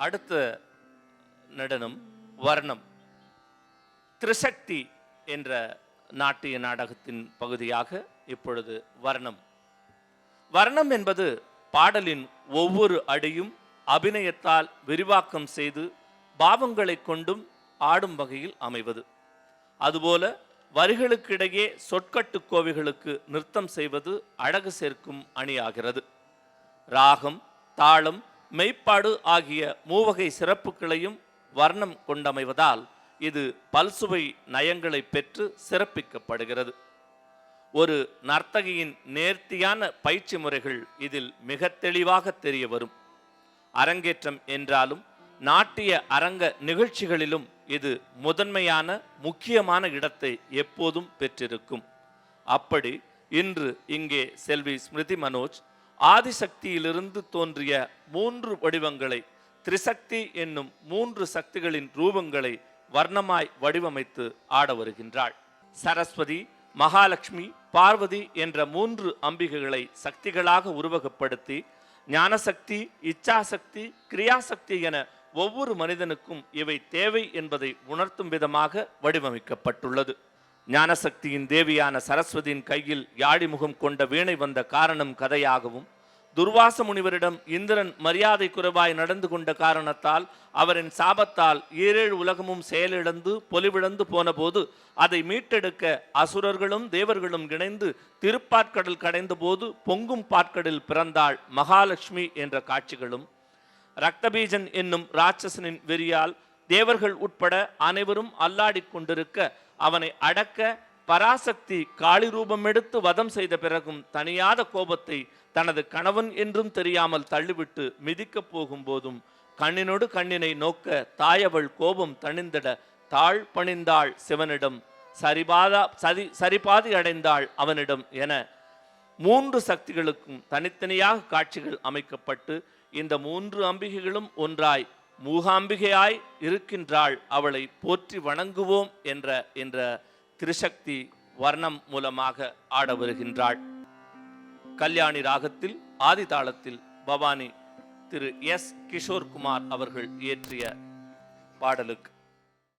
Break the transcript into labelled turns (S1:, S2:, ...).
S1: அடுத்த நடனம் வர்ணம். திரிசக்தி என்ற நாட்டிய நாடகத்தின் பகுதியாக இப்பொழுது வர்ணம். வர்ணம் என்பது பாடலின் ஒவ்வொரு அடியும் அபிநயத்தால் விரிவாக்கம் செய்து பாவங்களை கொண்டும் ஆடும் வகையில் அமைவது. அதுபோல வரிகளுக்கிடையே சொற்கட்டு கோவைகளுக்கு நிறுத்தம் செய்வது அழகு சேர்க்கும் அணியாகிறது. ராகம், தாளம், மெய்ப்பாடு ஆகிய மூவகை சிறப்புகளையும் வர்ணம் கொண்டமைவதால் இது பல்சுவை நயங்களை பெற்று சிறப்பிக்கப்படுகிறது. ஒரு நர்த்தகியின் நேர்த்தியான பயிற்சி முறைகள் இதில் மிக தெளிவாக தெரிய வரும். அரங்கேற்றம் என்றாலும் நாட்டிய அரங்க நிகழ்ச்சிகளிலும் இது முதன்மையான முக்கியமான இடத்தை எப்போதும் பெற்றிருக்கும். அப்படி இன்று இங்கே செல்வி ஸ்மிருதி மனோஜ் ஆதிசக்தியிலிருந்து தோன்றிய 3 வடிவங்களை, திரிசக்தி என்னும் 3 சக்திகளின் ரூபங்களை வர்ணமாய் வடிவமைத்து ஆட வருகின்றாள். சரஸ்வதி, மகாலட்சுமி, பார்வதி என்ற 3 அம்பிகைகளை சக்திகளாக உருவகப்படுத்தி ஞானசக்தி, இச்சாசக்தி, கிரியாசக்தி என ஒவ்வொரு மனிதனுக்கும் இவை தேவை என்பதை உணர்த்தும் விதமாக வடிவமைக்கப்பட்டுள்ளது. ஞானசக்தியின் தேவியான சரஸ்வதியின் கையில் யாழி முகம் கொண்ட வீணை வந்த காரணம் கதையாகவும், துர்வாச முனிவரிடம் இந்திரன் மரியாதை குறைவாய் நடந்து கொண்ட காரணத்தால் அவரின் சாபத்தால் 7 உலகமும் செயலிழந்து பொலிவிழந்து போன போது அதை மீட்டெடுக்க அசுரர்களும் தேவர்களும் இணைந்து திருப்பாற்கடல் கடைந்த போது பொங்கும் பாற்கடலில் பிறந்தாள் மகாலட்சுமி என்ற காட்சிகளும், ரக்தபீஜன் என்னும் ராட்சசனின் வெறியால் தேவர்கள் உட்பட அனைவரும் அல்லாடி கொண்டிருக்க அவனை அடக்க பராசக்தி காளி ரூபம் எடுத்து வதம் செய்த பிறகும் தனியாத கோபத்தை தனது கணவன் என்றும் தெரியாமல் தள்ளிவிட்டு மிதிக்கப் போகும் போதும் கண்ணினோடு கண்ணினை நோக்க தாயவள் கோபம் தணிந்திட தாழ் பணிந்தாள் சிவனிடம், சரிபாதி அடைந்தாள் அவனிடம் என 3 சக்திகளுக்கும் தனித்தனியாக காட்சிகள் அமைக்கப்பட்டு இந்த 3 அம்பிகைகளும் ஒன்றாய் மூகாம்பிகையாய் இருக்கின்றாள். அவளை போற்றி வணங்குவோம் என்ற திரிசக்தி வர்ணம் மூலமாக ஆட வருகின்றாள். கல்யாணி ராகத்தில் ஆதி தாளத்தில் பவானி திரு எஸ் கிஷோர் குமார் அவர்கள் இயற்றிய பாடலுக்கு